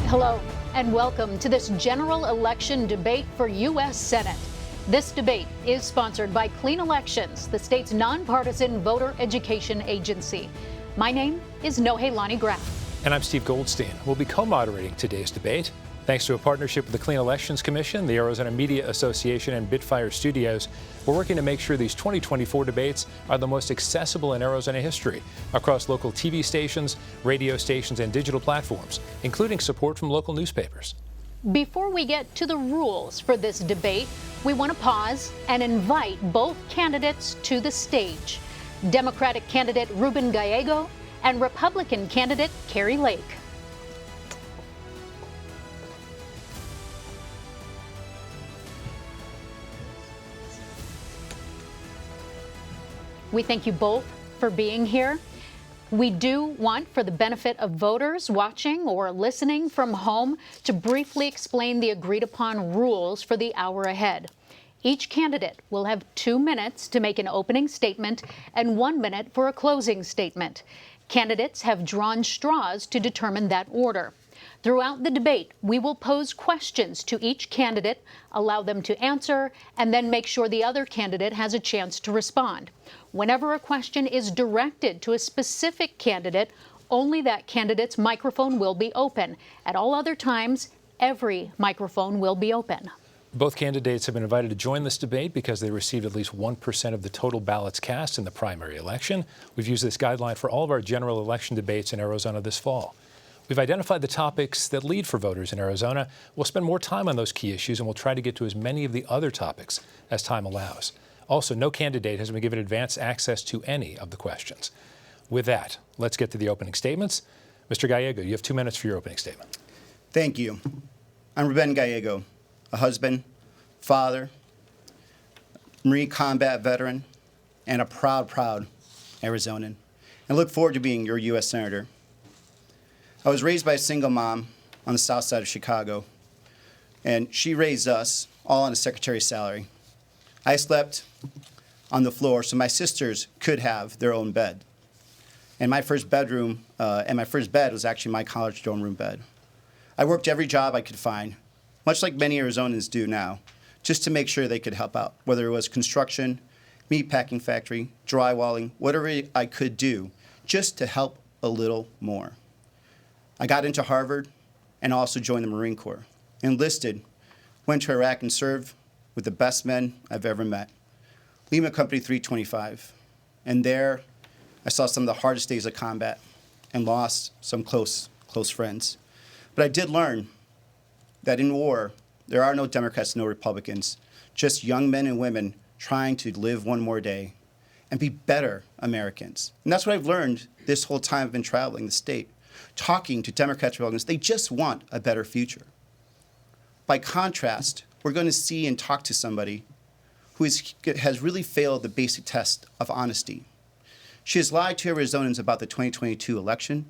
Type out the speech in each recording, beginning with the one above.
Hello and welcome to this general election debate for U.S. Senate. This debate is sponsored by Clean Elections, the state's nonpartisan voter education agency. My name is Nohelani Graf. And I'm Steve Goldstein. We'll be co-moderating today's debate. Thanks to a partnership with the Clean Elections Commission, the Arizona Media Association, and Bitfire Studios, we're working to make sure these 2024 debates are the most accessible in Arizona history across local TV stations, radio stations, and digital platforms, including support from local newspapers. Before we get to the rules for this debate, we want to pause and invite both candidates to the stage. Democratic candidate Ruben Gallego and Republican candidate Kari Lake. We thank you both for being here. We do want, for the benefit of voters watching or listening from home, to briefly explain the agreed upon rules for the hour ahead. Each candidate will have 2 minutes to make an opening statement and 1 minute for a closing statement. Candidates have drawn straws to determine that order. Throughout the debate, we will pose questions to each candidate, allow them to answer, and then make sure the other candidate has a chance to respond. Whenever a question is directed to a specific candidate, only that candidate's microphone will be open. At all other times, every microphone will be open. Both candidates have been invited to join this debate because they received at least 1% of the total ballots cast in the primary election. We've used this guideline for all of our general election debates in Arizona this fall. We've identified the topics that lead for voters in Arizona. We'll spend more time on those key issues, and we'll try to get to as many of the other topics as time allows. Also, no candidate has been given advance access to any of the questions. With that, let's get to the opening statements. Mr. Gallego, you have 2 minutes for your opening statement. Thank you. I'm Ruben Gallego, a husband, father, Marine combat veteran, and a proud Arizonan. I look forward to being your U.S. Senator. I was raised by a single mom on the south side of Chicago, and she raised us all on a secretary's salary. I slept on the floor so my sisters could have their own bed. And my first bedroom, and my first bed was actually my college dorm room bed. I worked every job I could find, much like many Arizonans do now, just to make sure they could help out, whether it was construction, meat packing factory, drywalling, whatever I could do, just to help a little more. I got into Harvard and also joined the Marine Corps. Enlisted, went to Iraq and served with the best men I've ever met. Lima Company 325. And there, I saw some of the hardest days of combat and lost some close friends. But I did learn that in war, there are no Democrats, no Republicans, just young men and women trying to live one more day and be better Americans. And that's what I've learned this whole time I've been traveling the state. Talking to Democrats, Republicans, they just want a better future. By contrast, we're going to see and talk to somebody who has really failed the basic test of honesty. She has lied to Arizonans about the 2022 election.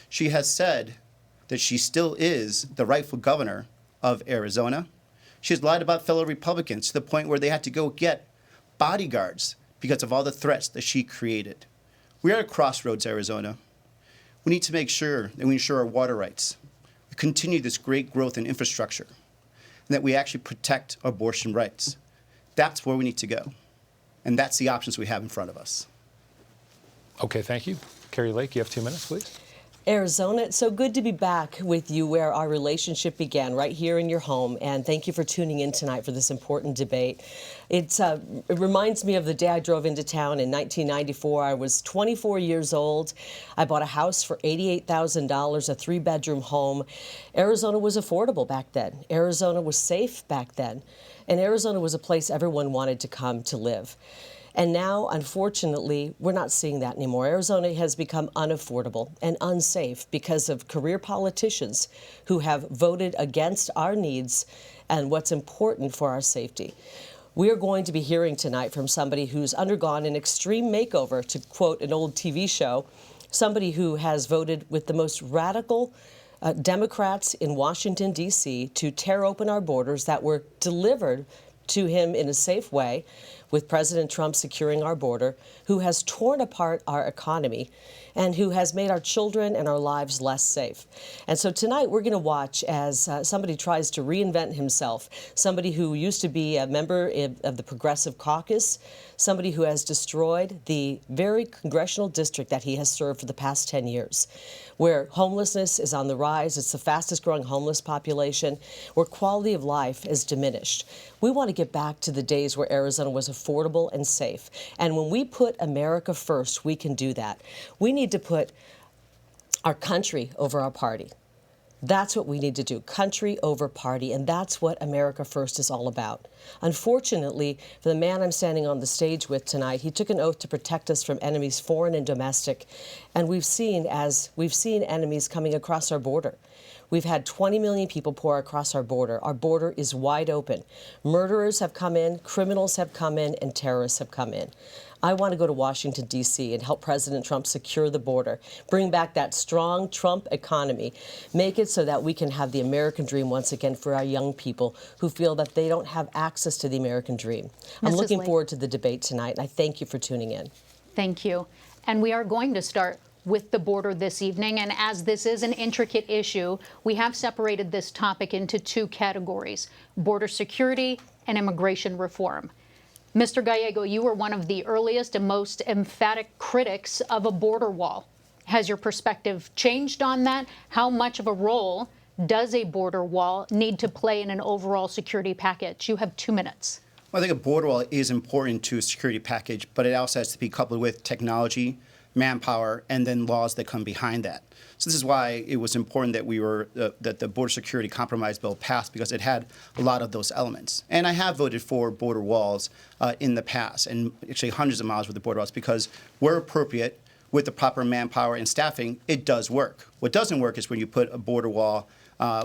She has said that she still is the rightful governor of Arizona. She has lied about fellow Republicans to the point where they had to go get bodyguards because of all the threats that she created. We are at a crossroads, Arizona. We need to make sure that we ensure our water rights, we continue this great growth in infrastructure, and that we actually protect abortion rights. That's where we need to go. And that's the options we have in front of us. Okay, thank you. Kari Lake, you have 2 minutes, please. Arizona, it's so good to be back with you where our relationship began, right here in your home. And thank you for tuning in tonight for this important debate. It reminds me of the day I drove into town in 1994. I was 24 years old. I bought a house for $88,000, a 3-bedroom home. Arizona was affordable back then. Arizona was safe back then. And Arizona was a place everyone wanted to come to live. And now, unfortunately, we're not seeing that anymore. Arizona has become unaffordable and unsafe because of career politicians who have voted against our needs and what's important for our safety. We are going to be hearing tonight from somebody who's undergone an extreme makeover, to quote an old TV show, somebody who has voted with the most radical Democrats in Washington, D.C. to tear open our borders that were delivered to him in a safe way. with President Trump securing our border, who has torn apart our economy, and who has made our children and our lives less safe. And so tonight we're going to watch as somebody tries to reinvent himself, somebody who used to be a member of the Progressive Caucus, somebody who has destroyed the very congressional district that he has served for the past 10 years, where homelessness is on the rise. It's the fastest growing homeless population, where quality of life is diminished. We want to get back to the days where Arizona was affordable and safe. And when we put America first, we can do that. We need to put our country over our party. That's what we need to do, country over party, and that's what America First is all about. Unfortunately, for the man I'm standing on the stage with tonight, he took an oath to protect us from enemies foreign and domestic, and we've seen enemies coming across our border. We've had 20 million people pour across our border. Our border is wide open. Murderers have come in, criminals have come in, and terrorists have come in. I want to go to Washington, D.C. and help President Trump secure the border, bring back that strong Trump economy, make it so that we can have the American dream once again for our young people who feel that they don't have access to the American dream. I'm looking forward to the debate tonight, and I thank you for tuning in. Thank you. And we are going to start with the border this evening. And as this is an intricate issue, we have separated this topic into two categories: border security and immigration reform. Mr. Gallego, you were one of the earliest and most emphatic critics of a border wall. Has your perspective changed on that? How much of a role does a border wall need to play in an overall security package? You have 2 minutes. Well, I think a border wall is important to a security package, but it also has to be coupled with technology, manpower, and then laws that come behind that. So this is why it was important that that the border security compromise bill passed, because it had a lot of those elements. And I have voted for border walls in the past, and actually hundreds of miles with the border walls, because where appropriate, with the proper manpower and staffing, it does work. What doesn't work is when you put a border wall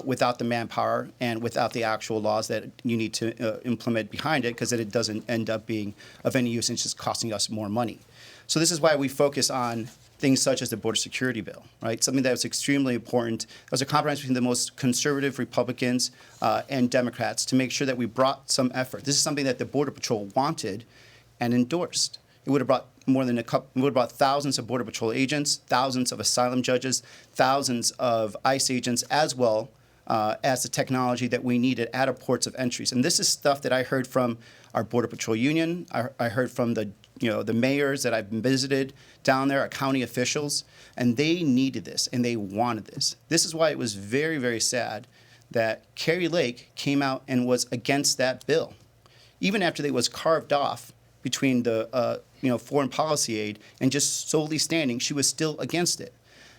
without the manpower and without the actual laws that you need to implement behind it, because then it doesn't end up being of any use and it's just costing us more money. So this is why we focus on things such as the border security bill, right? Something that was extremely important. It was a compromise between the most conservative Republicans and Democrats to make sure that we brought some effort. This is something that the Border Patrol wanted and endorsed. It would have brought thousands of Border Patrol agents, thousands of asylum judges, thousands of ICE agents, as well as the technology that we needed at our ports of entries. And this is stuff that I heard from our Border Patrol union. I heard from the mayors that I've visited down there, our county officials, and they needed this and they wanted this. This is why it was very, very sad that Kari Lake came out and was against that bill. Even after it was carved off between the foreign policy aid and just solely standing, she was still against it.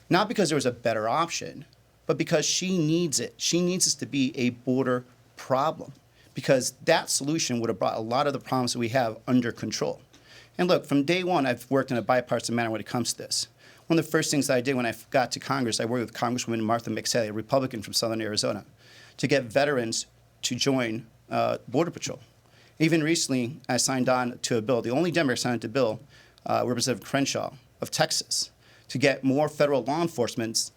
Not because there was a better option, but because she needs it. She needs this to be a border problem, because that solution would have brought a lot of the problems that we have under control. And look, from day one, I've worked in a bipartisan manner when it comes to this. One of the first things that I did when I got to Congress, I worked with Congresswoman Martha McSally, a Republican from Southern Arizona, to get veterans to join Border Patrol. Even recently, I signed on to a bill, the only Democrat signed on to a bill, Representative Crenshaw of Texas, to get more federal law enforcement,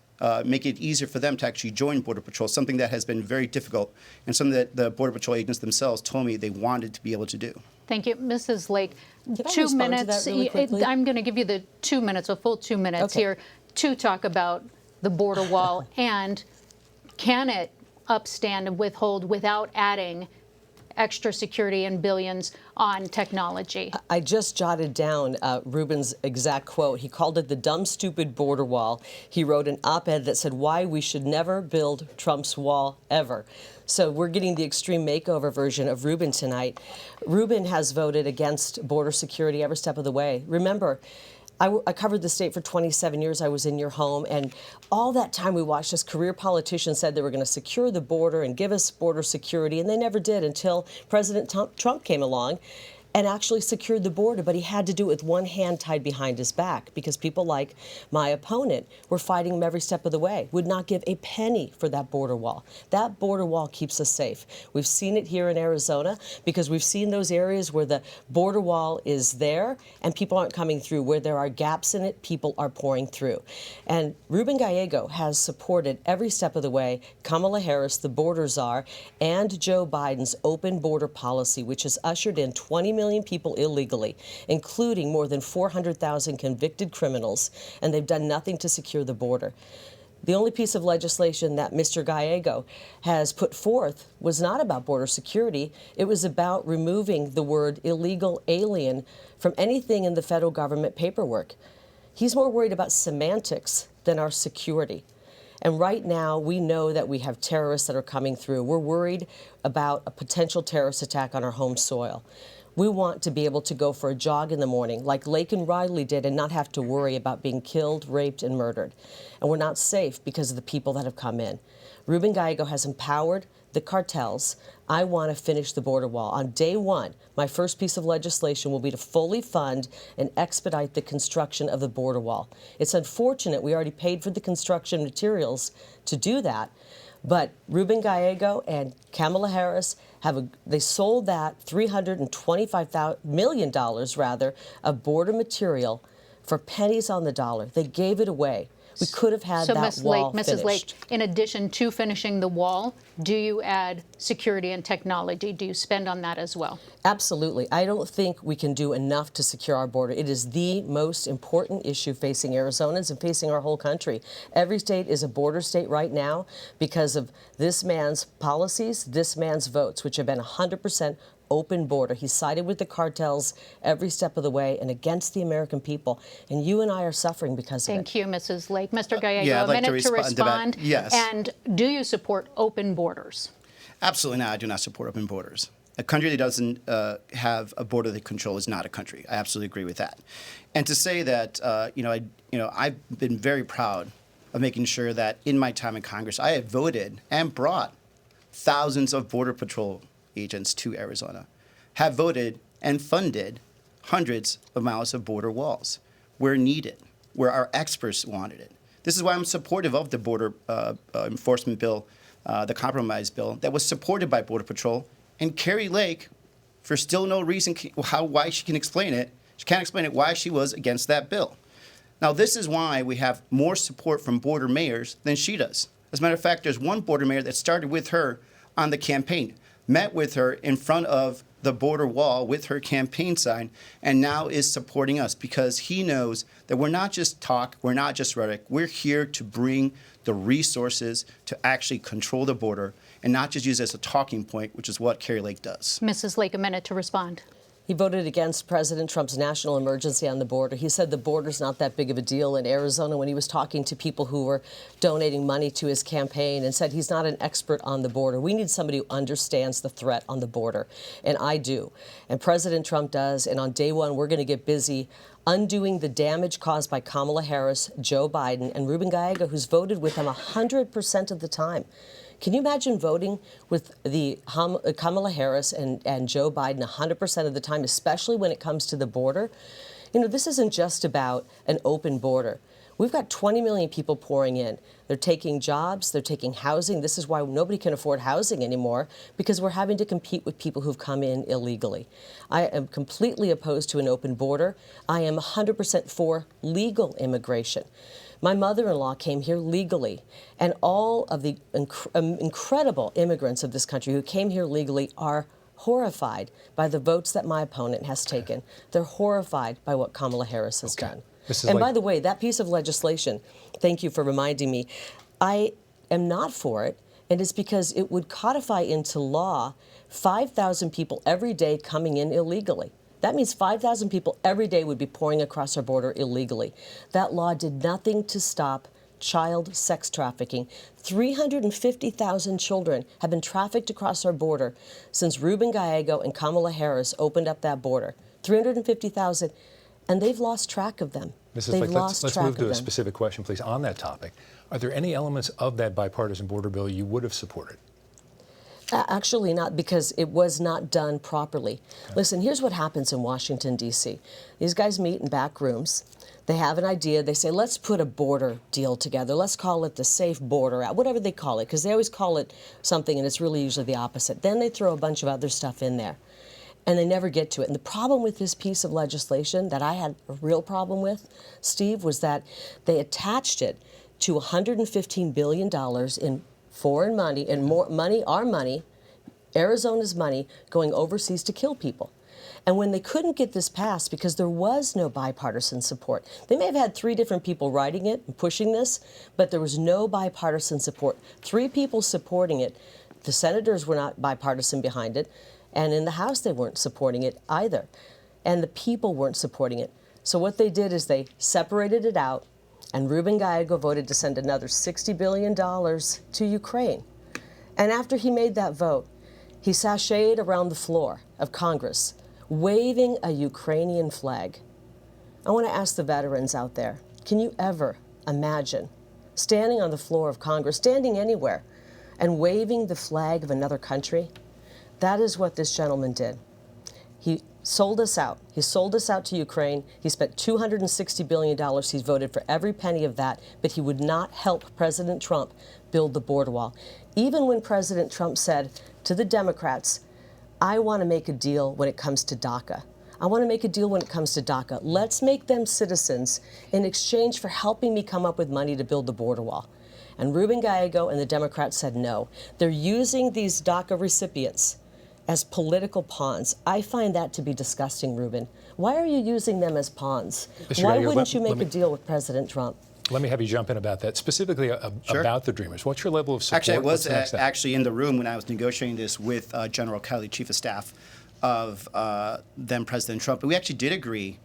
make it easier for them to actually join Border Patrol, something that has been very difficult and something that the Border Patrol agents themselves told me they wanted to be able to do. Thank you. Mrs. Lake, Can I 2 respond to minutes. that really quickly? I'm going to give you the 2 minutes, a full 2 minutes here, to talk about the border wall and can it upstand and withhold without adding extra security and billions on technology. I just jotted down Ruben's exact quote. He called it the dumb, stupid border wall. He wrote an op-ed that said why we should never build Trump's wall ever. So we're getting the extreme makeover version of Ruben tonight. Ruben has voted against border security every step of the way. Remember, I covered the state for 27 years. I was in your home, and all that time we watched as career politicians said they were going to secure the border and give us border security, and they never did until President Trump came along and actually secured the border, but he had to do it with one hand tied behind his back because people like my opponent were fighting him every step of the way, would not give a penny for that border wall. That border wall keeps us safe. We've seen it here in Arizona because we've seen those areas where the border wall is there and people aren't coming through. Where there are gaps in it, people are pouring through. And Ruben Gallego has supported every step of the way Kamala Harris, the border czar, and Joe Biden's open border policy, which has ushered in 20 million million people illegally, including more than 400,000 convicted criminals, and they've done nothing to secure the border. The only piece of legislation that Mr. Gallego has put forth was not about border security. It was about removing the word illegal alien from anything in the federal government paperwork. He's more worried about semantics than our security. And right now, we know that we have terrorists that are coming through. We're worried about a potential terrorist attack on our home soil. We want to be able to go for a jog in the morning, like Lake and Riley did, and not have to worry about being killed, raped, and murdered. And we're not safe because of the people that have come in. Ruben Gallego has empowered the cartels. I want to finish the border wall. On day one, my first piece of legislation will be to fully fund and expedite the construction of the border wall. It's unfortunate we already paid for the construction materials to do that, but Ruben Gallego and Kamala Harris they sold that $325 million of border material for pennies on the dollar. They gave it away. We could have had that wall finished. Mrs. Lake, in addition to finishing the wall, do you add security and technology? Do you spend on that as well? Absolutely. I don't think we can do enough to secure our border. It is the most important issue facing Arizonans and facing our whole country. Every state is a border state right now because of this man's policies, this man's votes, which have been 100% open border. He sided with the cartels every step of the way and against the American people. And you and I are suffering because of it. Thank you, Mrs. Lake. Mr. Gallego, yeah, a minute to respond. Yes. And do you support open borders? Absolutely not. I do not support open borders. A country that doesn't have a border they control is not a country. I absolutely agree with that. And to say that, I've been very proud of making sure that in my time in Congress, I have voted and brought thousands of Border Patrol agents to Arizona, have voted and funded hundreds of miles of border walls where needed, where our experts wanted it. This is why I'm supportive of the border enforcement bill, the compromise bill that was supported by Border Patrol. And Kari Lake, for still no reason why she can explain it, she can't explain it why she was against that bill. Now, this is why we have more support from border mayors than she does. As a matter of fact, there's one border mayor that started with her on the campaign, met with her in front of the border wall with her campaign sign, and now is supporting us because he knows that we're not just talk, we're not just rhetoric. We're here to bring the resources to actually control the border and not just use it as a talking point, which is what Kari Lake does. Mrs. Lake, a minute to respond. He voted against President Trump's national emergency on the border. He said the border's not that big of a deal in Arizona when he was talking to people who were donating money to his campaign, and said he's not an expert on the border. We need somebody who understands the threat on the border, and I do. And President Trump does, and on day one, we're going to get busy undoing the damage caused by Kamala Harris, Joe Biden, and Ruben Gallego, who's voted with him 100% of the time. Can you imagine voting with the Kamala Harris and Joe Biden 100% of the time, especially when it comes to the border? You know, this isn't just about an open border. We've got 20 million people pouring in. They're taking jobs, they're taking housing. This is why nobody can afford housing anymore, because we're having to compete with people who've come in illegally. I am completely opposed to an open border. I am 100% for legal immigration. My mother-in-law came here legally, and all of the incredible immigrants of this country who came here legally are horrified by the votes that my opponent has taken. They're horrified by what Kamala Harris has done. And by the way, that piece of legislation, thank you for reminding me, I am not for it, and it's because it would codify into law 5,000 people every day coming in illegally. That means 5,000 people every day would be pouring across our border illegally. That law did nothing to stop child sex trafficking. 350,000 children have been trafficked across our border since Ruben Gallego and Kamala Harris opened up that border. 350,000, and they've lost track of them. Mrs. Lake, let's move to a specific question, please, on that topic. Are there any elements of that bipartisan border bill you would have supported? Actually not, because it was not done properly. Okay. Listen, here's what happens in Washington, D.C. These guys meet in back rooms. They have an idea. They say, let's put a border deal together. Let's call it the Safe Border Act, whatever they call it, because they always call it something, and it's really usually the opposite. Then they throw a bunch of other stuff in there, and they never get to it. And the problem with this piece of legislation that I had a real problem with, Steve, was that they attached it to $115 billion in foreign money, and more money, our money, Arizona's money, going overseas to kill people. And when they couldn't get this passed because there was no bipartisan support, they may have had 3 different people writing it and pushing this, but there was no bipartisan support. 3 people supporting it. The senators were not bipartisan behind it, and in the House they weren't supporting it either. And the people weren't supporting it. So what they did is they separated it out, and Ruben Gallego voted to send another $60 billion to Ukraine. And after he made that vote, he sashayed around the floor of Congress, waving a Ukrainian flag. I want to ask the veterans out there, can you ever imagine standing on the floor of Congress, standing anywhere, and waving the flag of another country? That is what this gentleman did. He sold us out. He sold us out to Ukraine. He spent $260 billion. He's voted for every penny of that, but he would not help President Trump build the border wall. Even when President Trump said to the Democrats, I want to make a deal when it comes to DACA. I want to make a deal when it comes to DACA. Let's make them citizens in exchange for helping me come up with money to build the border wall. And Ruben Gallego and the Democrats said no. They're using these DACA recipients as political pawns. I find that to be disgusting, Ruben. Why are you using them as pawns? Mr. Why Gallego, wouldn't you make a deal with President Trump? Let me have you jump in about that, specifically about the Dreamers. What's your level of support? Actually, I was What's the next step? actually in the room when I was negotiating this with General Kari, Chief of Staff of then President Trump. But we actually did agree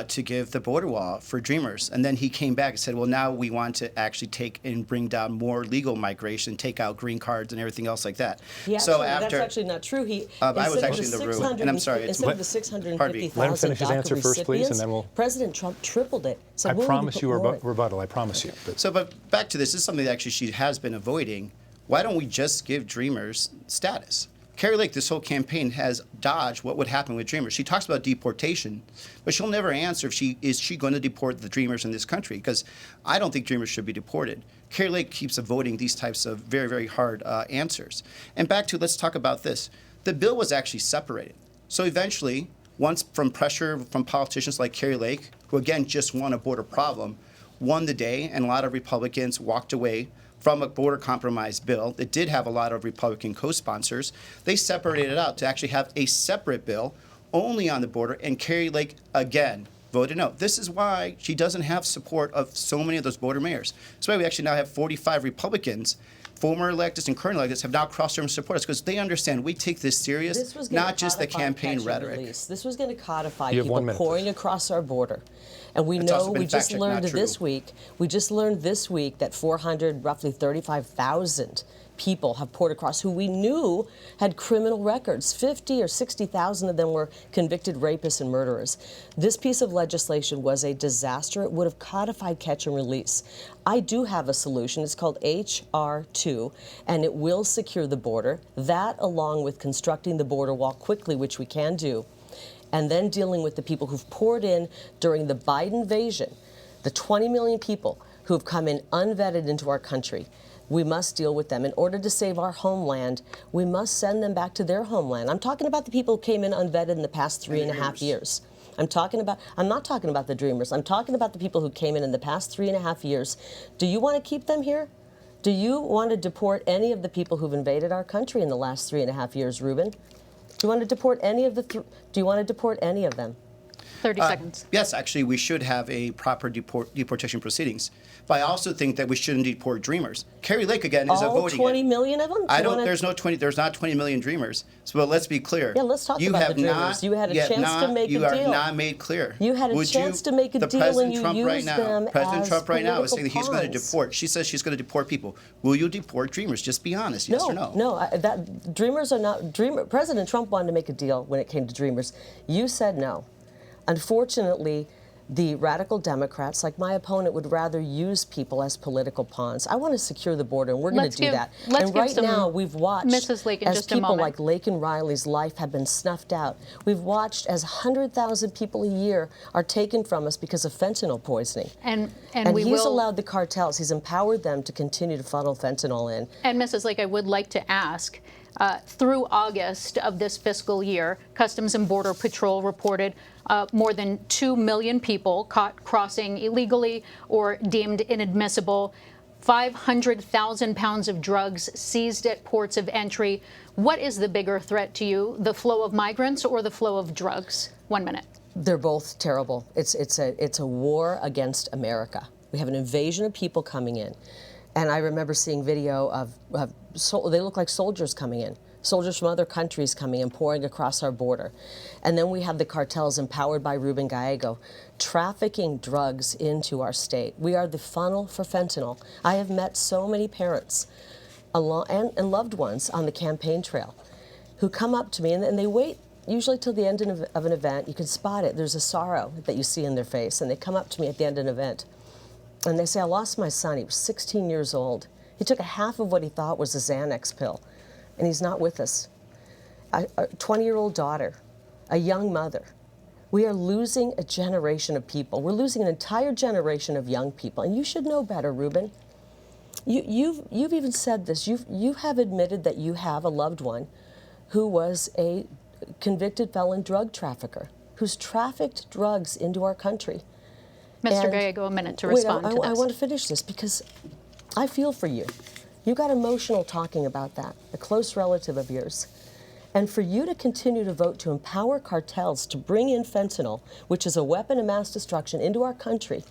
to give the border wall for Dreamers. And then he came back and said, well, now we want to actually take and bring down more legal migration, take out green cards and everything else like that. That's actually not true. I was actually in the room, and I'm sorry. Instead of the 650,000 Let him finish his answer DACA first, please, and then we'll... President Trump tripled it. So I promise you a rebuttal, I promise you. But back to this is something that actually she has been avoiding. Why don't we just give Dreamers status? Kari Lake, this whole campaign has dodged what would happen with Dreamers. She talks about deportation, but she'll never answer if is she going to deport the Dreamers in this country, because I don't think Dreamers should be deported. Kari Lake keeps avoiding these types of very, very hard answers. And back to, let's talk about this. The bill was actually separated. So eventually, once from pressure from politicians like Kari Lake, who again just won a border problem, won the day, and a lot of Republicans walked away from a border compromise bill that did have a lot of Republican co-sponsors. They separated it out to actually have a separate bill only on the border, and Kari Lake, again, voted no. This is why she doesn't have support of so many of those border mayors. That's why we actually now have 45 Republicans, former electeds and current electeds, have now crossed over and support us, because they understand we take this serious, not just the campaign rhetoric. This was going to codify people pouring across our border. And we know, we just learned this week, that 400, roughly 35,000 people have poured across who we knew had criminal records. 50 or 60,000 of them were convicted rapists and murderers. This piece of legislation was a disaster. It would have codified catch and release. I do have a solution. It's called H.R. 2, and it will secure the border. That, along with constructing the border wall quickly, which we can do, and then dealing with the people who've poured in during the Biden invasion, the 20 million people who have come in unvetted into our country. We must deal with them. In order to save our homeland, we must send them back to their homeland. I'm talking about the people who came in unvetted in the past 3.5 years. I'm not talking about the Dreamers. I'm talking about the people who came in the past 3.5 years. Do you want to keep them here? Do you want to deport any of the people who've invaded our country in the last 3.5 years, Ruben? Do you want to deport any of Do you want to deport any of them? 30 seconds. Yes, actually, we should have a proper deportation proceedings. But I also think that we shouldn't deport Dreamers. Kari Lake, again, is avoiding it. All 20 million of them? There's not 20 million Dreamers. So, but let's be clear. Yeah, let's talk about the Dreamers. You had a chance to make a deal. You are not made clear. You had a chance to make a deal and you used them President Trump right now is saying that he's going to pawns. deport. She says she's going to deport people. Will you deport Dreamers? Just be honest, yes or no? No, Dreamers are not. President Trump wanted to make a deal when it came to Dreamers. You said no. Unfortunately, the radical Democrats, like my opponent, would rather use people as political pawns. I want to secure the border, and we're going to do that. And right now, we've watched as people like Laken Riley's life have been snuffed out. We've watched as 100,000 people a year are taken from us because of fentanyl poisoning. And he's allowed the cartels, he's empowered them to continue to funnel fentanyl in. And Mrs. Lake, I would like to ask, through August of this fiscal year, Customs and Border Patrol reported more than 2 million people caught crossing illegally or deemed inadmissible. 500,000 pounds of drugs seized at ports of entry. What is the bigger threat to you, the flow of migrants or the flow of drugs? 1 minute. They're both terrible. It's a war against America. We have an invasion of people coming in. And I remember seeing video of they look like soldiers coming in. Soldiers from other countries coming and pouring across our border. And then we have the cartels empowered by Ruben Gallego trafficking drugs into our state. We are the funnel for fentanyl. I have met so many parents and loved ones on the campaign trail who come up to me and they wait usually till the end of an event. You can spot it. There's a sorrow that you see in their face. And they come up to me at the end of an event and they say, I lost my son. He was 16 years old. He took a half of what he thought was a Xanax pill. And he's not with us. A 20-year-old daughter, a young mother. We are losing a generation of people. We're losing an entire generation of young people. And you should know better, Ruben. You've even said this. You have admitted that you have a loved one who was a convicted felon drug trafficker, who's trafficked drugs into our country. Mr. Gallego, a minute to respond to this. I want to finish this because I feel for you. You got emotional talking about that, a close relative of yours. And for you to continue to vote to empower cartels to bring in fentanyl, which is a weapon of mass destruction, into our country,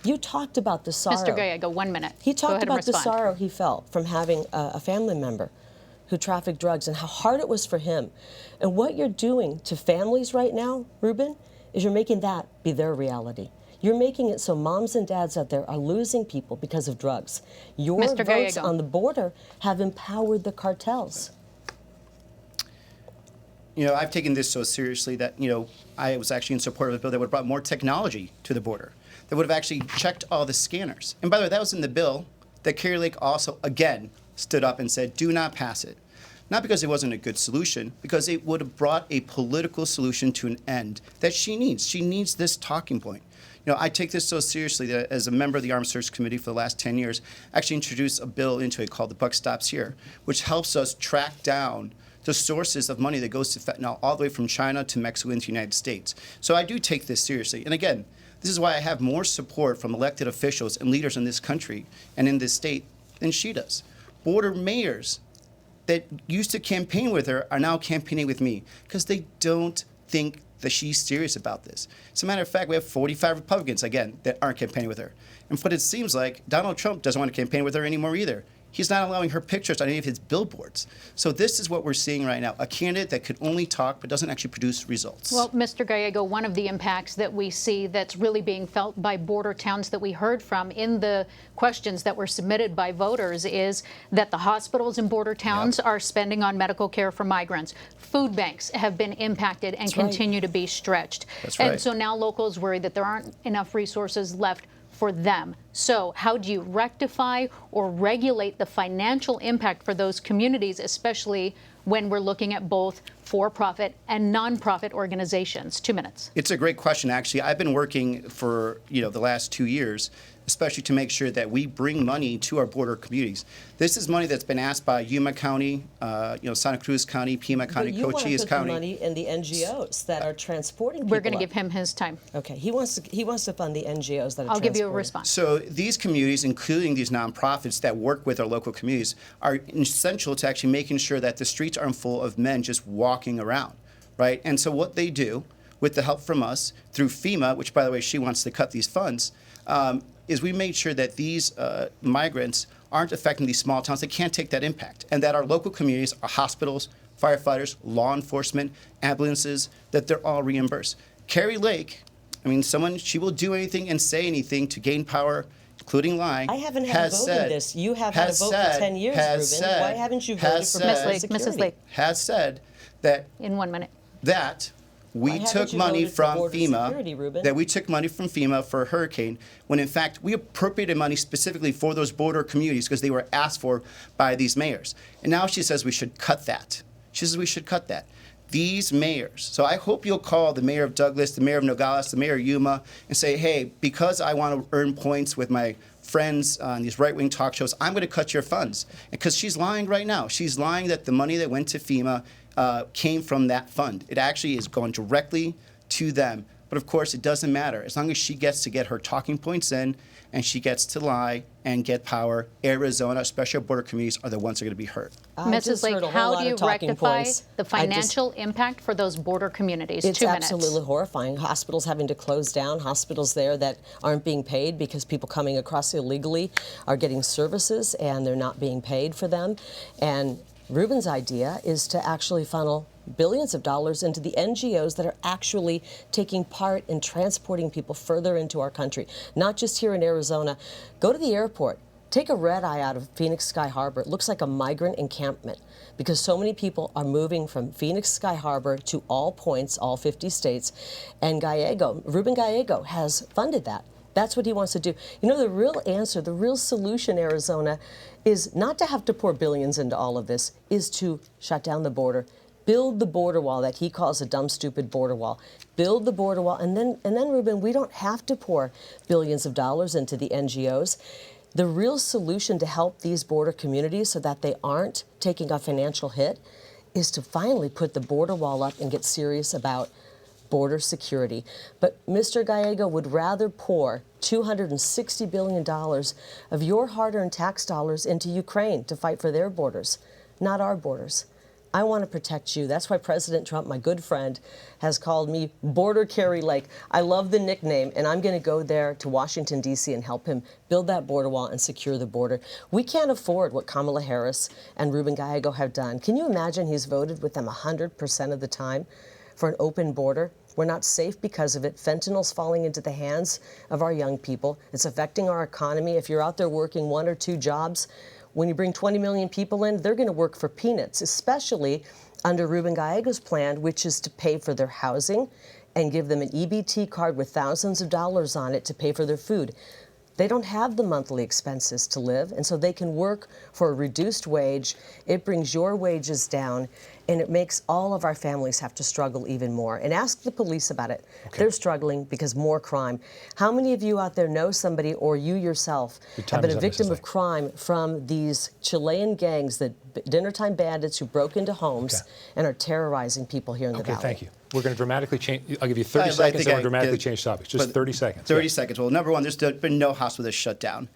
you talked about the sorrow. Mr. Gallego, 1 minute. He talked Go ahead about and the respond. sorrow he felt from having a family member who trafficked drugs and how hard it was for him. And what you're doing to families right now, Ruben, is you're making that be their reality. You're making it so moms and dads out there are losing people because of drugs. Your Mr. votes Gallego. on the border have empowered the cartels. You know, I've taken this so seriously that, you know, I was actually in support of a bill that would have brought more technology to the border, that would have actually checked all the scanners. And by the way, that was in the bill that Kari Lake also, again, stood up and said, do not pass it. Not because it wasn't a good solution, because it would have brought a political solution to an end that she needs. She needs this talking point. You know, I take this so seriously that as a member of the Armed Services Committee for the last 10 years, I actually introduced a bill into it called The Buck Stops Here, which helps us track down the sources of money that goes to fentanyl all the way from China to Mexico into the United States. So I do take this seriously. And again, this is why I have more support from elected officials and leaders in this country and in this state than she does. Border mayors that used to campaign with her are now campaigning with me because they don't think that she's serious about this. As a matter of fact, we have 45 Republicans, again, that aren't campaigning with her. And what it seems like, Donald Trump doesn't want to campaign with her anymore either. He's not allowing her pictures on any of his billboards. So this is what we're seeing right now, a candidate that could only talk but doesn't actually produce results. Well, Mr. Gallego, one of the impacts that we see that's really being felt by border towns that we heard from in the questions that were submitted by voters is that the hospitals in border towns are spending on medical care for migrants. Food banks have been impacted and continue to be stretched. That's right. And so now locals worry that there aren't enough resources left for them. So how do you rectify or regulate the financial impact for those communities, especially when we're looking at both for-profit and nonprofit organizations? 2 minutes. It's a great question, actually. I've been working for, the last 2 years, especially to make sure that we bring money to our border communities. This is money that's been asked by Yuma County, Santa Cruz County, Pima County, Cochise County. You want to put the money in the NGOs that are transporting people. We're going to give him his time. Okay, he wants to fund the NGOs that are I'll give you a transporting. response. So these communities, including these nonprofits that work with our local communities, are essential to actually making sure that the streets aren't full of men just walking around, right? And so what they do, with the help from us, through FEMA, which, by the way, she wants to cut these funds, is we made sure that these migrants aren't affecting these small towns that can't take that impact, and that our local communities, our hospitals, firefighters, law enforcement, ambulances, that they're all reimbursed. Kari Lake, she will do anything and say anything to gain power, including lying. I haven't had a vote in this. You have had a vote for 10 years, Ruben. Why haven't you voted for Mrs. Lake. Has said that In 1 minute. that we Why took haven't you money voted for from border FEMA, security, Ruben? that we took money from FEMA for a hurricane, when in fact we appropriated money specifically for those border communities because they were asked for by these mayors. And now she says we should cut that. She says we should cut that. These mayors, so I hope you'll call the mayor of Douglas, the mayor of Nogales, the mayor of Yuma, and say, hey, because I want to earn points with my friends on these right-wing talk shows, I'm going to cut your funds. Because she's lying right now. She's lying that the money that went to FEMA came from that fund. It actually is going directly to them. But of course, it doesn't matter. As long as she gets to get her talking points in and she gets to lie and get power, Arizona, especially our border communities, are the ones that are going to be hurt. Mrs. Lake, how do you rectify the financial impact for those border communities? It's 2 minutes. absolutely horrifying. Hospitals having to close down, hospitals there that aren't being paid because people coming across illegally are getting services and they're not being paid for them. And Ruben's idea is to actually funnel billions of dollars into the NGOs that are actually taking part in transporting people further into our country, not just here in Arizona. Go to the airport. Take a red eye out of Phoenix Sky Harbor. It looks like a migrant encampment because so many people are moving from Phoenix Sky Harbor to all points, all 50 states. And Gallego, Ruben Gallego has funded that. That's what he wants to do. You know, the real answer, the real solution, Arizona, is not to have to pour billions into all of this, is to shut down the border, build the border wall that he calls a dumb, stupid border wall. Build the border wall, and then, Ruben, we don't have to pour billions of dollars into the NGOs. The real solution to help these border communities so that they aren't taking a financial hit is to finally put the border wall up and get serious about border security. But Mr. Gallego would rather pour $260 billion of your hard-earned tax dollars into Ukraine to fight for their borders, not our borders. I want to protect you. That's why President Trump, my good friend, has called me Border Kari Lake. I love the nickname, and I'm going to go there to Washington, D.C. and help him build that border wall and secure the border. We can't afford what Kamala Harris and Ruben Gallego have done. Can you imagine he's voted with them 100% of the time for an open border? We're not safe because of it. Fentanyl's falling into the hands of our young people. It's affecting our economy. If you're out there working 1 or 2 jobs, when you bring 20 million people in, they're going to work for peanuts, especially under Ruben Gallego's plan, which is to pay for their housing and give them an EBT card with thousands of dollars on it to pay for their food. They don't have the monthly expenses to live, and so they can work for a reduced wage. It brings your wages down, and it makes all of our families have to struggle even more. And ask the police about it. Okay. They're struggling because more crime. How many of you out there know somebody, or you yourself, have been a victim of crime from these Chilean gangs, the dinnertime bandits who broke into homes and are terrorizing people here in the valley? Thank you. We're going to dramatically change. I'll give you 30 seconds and we'll dramatically change topics. Just 30 seconds. 30 seconds. Well, number one, there's been no hospital that's shut down.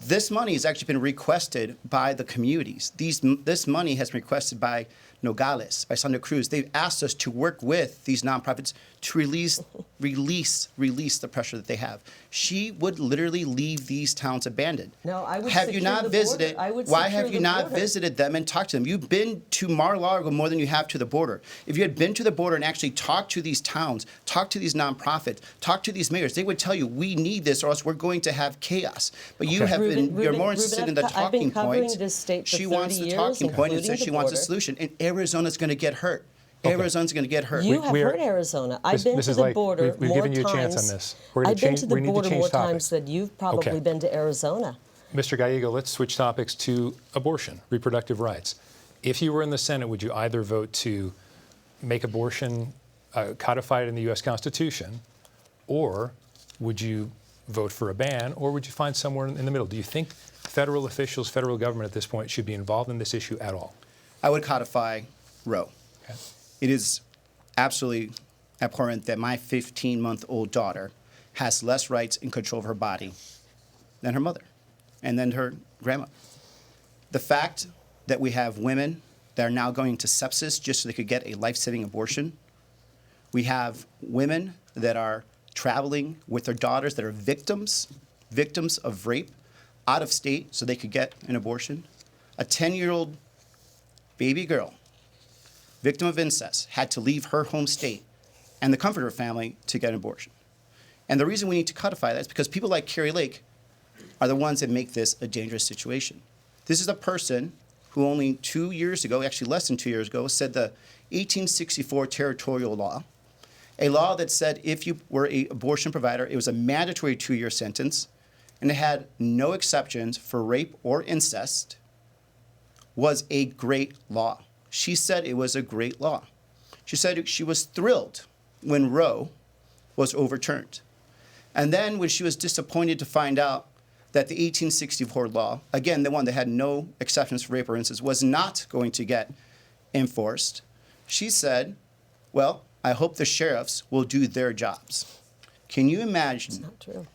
This money has actually been requested by the communities. This money has been requested by Nogales, by Santa Cruz. They've asked us to work with these nonprofits to release the pressure that they have. She would literally leave these towns abandoned. No, I would have you secure not the visited? border. I would Why secure have you the not border. visited them and talked to them? You've been to Mar-a-Lago more than you have to the border. If you had been to the border and actually talked to these towns, talked to these nonprofits, talked to these mayors, they would tell you, we need this or else we're going to have chaos. But you have you're more interested in the talking point. She wants the talking point and says she wants a solution. And Arizona's going to get hurt. Arizona's going to get hurt. You have hurt Arizona. I've been to the border we've more given you a times. chance on this. I've been to the border more times than you've probably been to Arizona. Mr. Gallego, let's switch topics to abortion, reproductive rights. If you were in the Senate, would you either vote to make abortion codified in the U.S. Constitution, or would you vote for a ban, or would you find somewhere in the middle? Do you think federal officials, federal government at this point should be involved in this issue at all? I would codify Roe. Okay. It is absolutely abhorrent that my 15-month-old daughter has less rights and control of her body than her mother and then her grandma. The fact that we have women that are now going to sepsis just so they could get a life-saving abortion. We have women that are traveling with their daughters that are victims of rape out of state so they could get an abortion. A 10-year-old baby girl, victim of incest, had to leave her home state and the comfort of her family to get an abortion. And the reason we need to codify that is because people like Kari Lake are the ones that make this a dangerous situation. This is a person who only 2 years ago, actually less than 2 years ago, said the 1864 territorial law, a law that said if you were an abortion provider, it was a mandatory 2-year sentence, and it had no exceptions for rape or incest, was a great law. She said it was a great law. She said she was thrilled when Roe was overturned. And then when she was disappointed to find out that the 1864 law, again, the one that had no exceptions for rape or incest, was not going to get enforced, she said, well, I hope the sheriffs will do their jobs. Can you imagine? It's not true.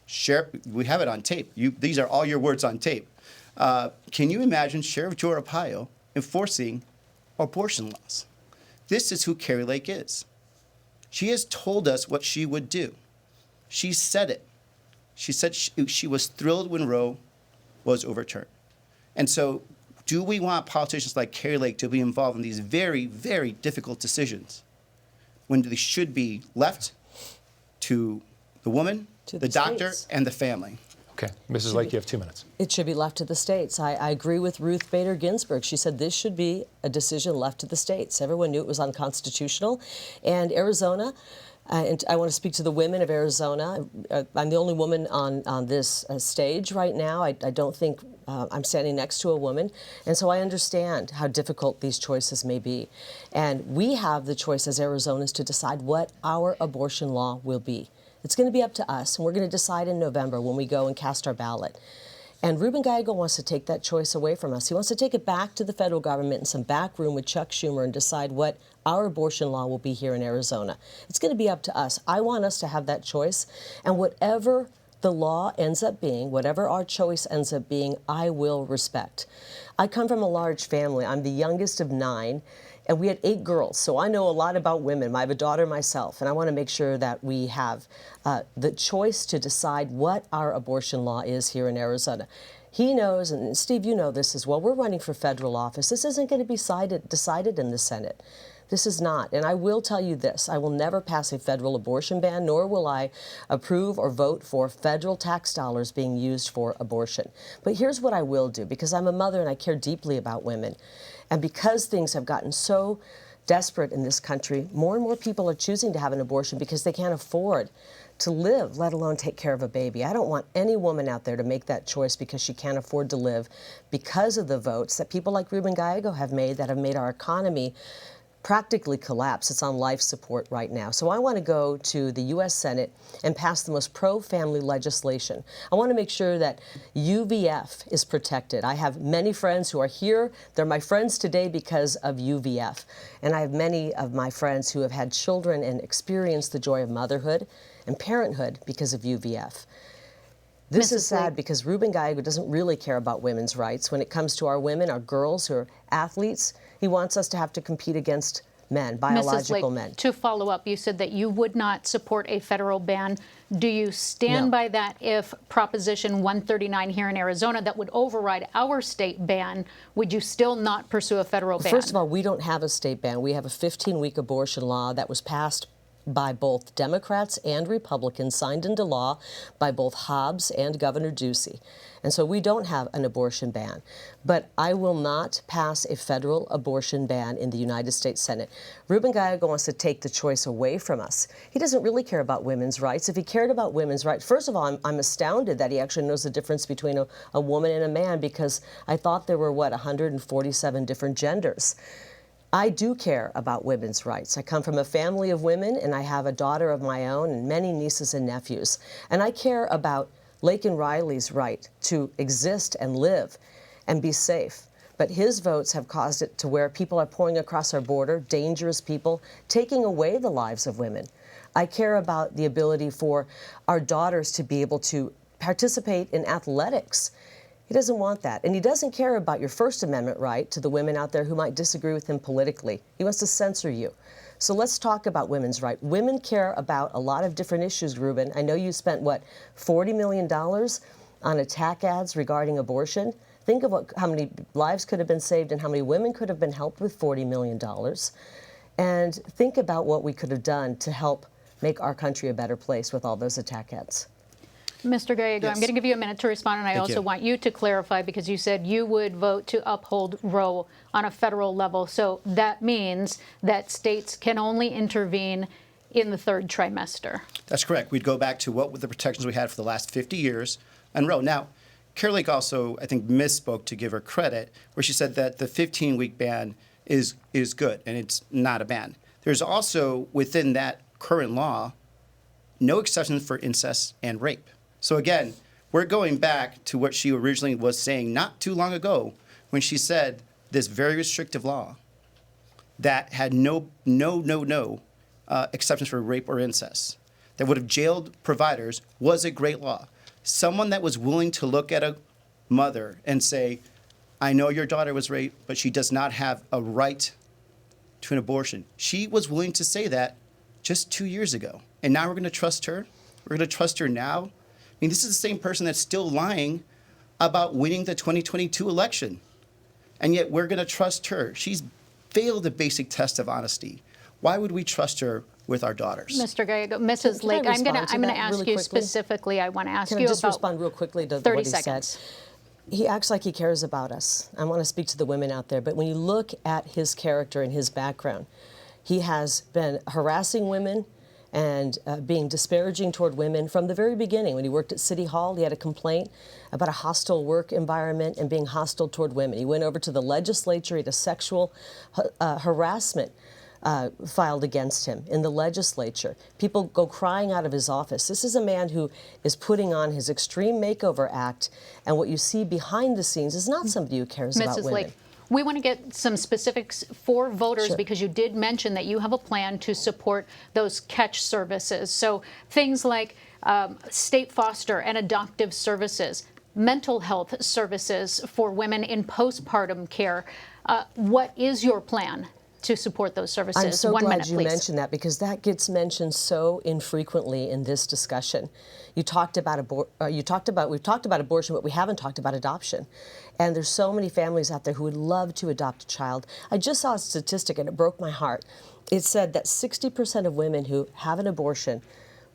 We have it on tape. These are all your words on tape. Can you imagine Sheriff Joe Arpaio enforcing abortion laws? This is who Kari Lake is. She has told us what she would do. She said it. She said she was thrilled when Roe was overturned. And so, do we want politicians like Kari Lake to be involved in these very, very difficult decisions when they should be left to the woman, To the the doctor, states. and the family? Okay, Mrs. Lake, you have 2 minutes. It should be left to the states. I agree with Ruth Bader Ginsburg. She said this should be a decision left to the states. Everyone knew it was unconstitutional. And Arizona, and I want to speak to the women of Arizona. I'm the only woman on this stage right now. I don't think I'm standing next to a woman. And so I understand how difficult these choices may be. And we have the choice as Arizonans to decide what our abortion law will be. It's going to be up to us, and we're going to decide in November when we go and cast our ballot. And Ruben Gallego wants to take that choice away from us. He wants to take it back to the federal government in some back room with Chuck Schumer and decide what our abortion law will be here in Arizona. It's going to be up to us. I want us to have that choice, and whatever the law ends up being, whatever our choice ends up being, I will respect. I come from a large family. I'm the youngest of 9. And we had 8 girls, so I know a lot about women. I have a daughter myself, and I want to make sure that we have the choice to decide what our abortion law is here in Arizona. He knows, and Steve, you know this as well, we're running for federal office. This isn't going to be decided in the Senate. This is not. And I will tell you this, I will never pass a federal abortion ban, nor will I approve or vote for federal tax dollars being used for abortion. But here's what I will do, because I'm a mother and I care deeply about women. And because things have gotten so desperate in this country, more and more people are choosing to have an abortion because they can't afford to live, let alone take care of a baby. I don't want any woman out there to make that choice because she can't afford to live because of the votes that people like Ruben Gallego have made that have made our economy practically collapse. It's on life support right now. So I want to go to the U.S. Senate and pass the most pro-family legislation. I want to make sure that UVF is protected. I have many friends who are here. They're my friends today because of UVF. And I have many of my friends who have had children and experienced the joy of motherhood and parenthood because of UVF. This is sad because Ruben Gallego doesn't really care about women's rights. When it comes to our women, our girls who are athletes, he wants us to have to compete against men, biological men. To follow up, you said that you would not support a federal ban. Do you stand by that if Proposition 139 here in Arizona that would override our state ban, would you still not pursue a federal ban? First of all, we don't have a state ban. We have a 15-week abortion law that was passed by both Democrats and Republicans, signed into law by both Hobbs and Governor Ducey. And so we don't have an abortion ban. But I will not pass a federal abortion ban in the United States Senate. Ruben Gallego wants to take the choice away from us. He doesn't really care about women's rights. If he cared about women's rights, first of all, I'm astounded that he actually knows the difference between a woman and a man, because I thought there were, 147 different genders. I do care about women's rights. I come from a family of women, and I have a daughter of my own and many nieces and nephews. And I care about Laken Riley's right to exist and live and be safe. But his votes have caused it to where people are pouring across our border, dangerous people, taking away the lives of women. I care about the ability for our daughters to be able to participate in athletics. He doesn't want that. And he doesn't care about your First Amendment right to the women out there who might disagree with him politically. He wants to censor you. So let's talk about women's rights. Women care about a lot of different issues, Ruben. I know you spent, $40 million on attack ads regarding abortion. Think of how many lives could have been saved and how many women could have been helped with $40 million. And think about what we could have done to help make our country a better place with all those attack ads. Mr. Gallego, Yes. I'm going to give you a minute to respond, and I also want you to clarify, because you said you would vote to uphold Roe on a federal level. So that means that states can only intervene in the 3rd trimester. That's correct. We'd go back to what were the protections we had for the last 50 years on Roe. Now, Kari Lake also, I think, misspoke, to give her credit, where she said that the 15-week ban is good, and it's not a ban. There's also, within that current law, no exceptions for incest and rape. So again, we're going back to what she originally was saying not too long ago, when she said this very restrictive law that had no exceptions for rape or incest, that would have jailed providers was a great law. Someone that was willing to look at a mother and say, I know your daughter was raped, but she does not have a right to an abortion. She was willing to say that just 2 years ago. And now we're going to trust her? We're going to trust her now? I mean, this is the same person that's still lying about winning the 2022 election. And yet we're going to trust her. She's failed the basic test of honesty. Why would we trust her with our daughters? Mr. Gallego, Mrs. Lake, I'm going to ask really you quickly? specifically. I want to ask Can you I just about respond real quickly to 30 what he seconds. said? He acts like he cares about us. I want to speak to the women out there, but when you look at his character and his background, he has been harassing women and being disparaging toward women from the very beginning. When he worked at City Hall, he had a complaint about a hostile work environment and being hostile toward women. He went over to the legislature, he had a sexual harassment filed against him in the legislature. People go crying out of his office. This is a man who is putting on his Extreme Makeover Act, and what you see behind the scenes is not somebody who cares about Mrs. women. Lake, we want to get some specifics for voters Sure. because you did mention that you have a plan to support those catch services. So things like state foster and adoptive services, mental health services for women in postpartum care. What is your plan to support those services? I'm so 1 glad minute, you please. mentioned that because that gets mentioned so infrequently in this discussion. You talked about we've talked about abortion, but we haven't talked about adoption. And there's so many families out there who would love to adopt a child. I just saw a statistic and it broke my heart. It said that 60% of women who have an abortion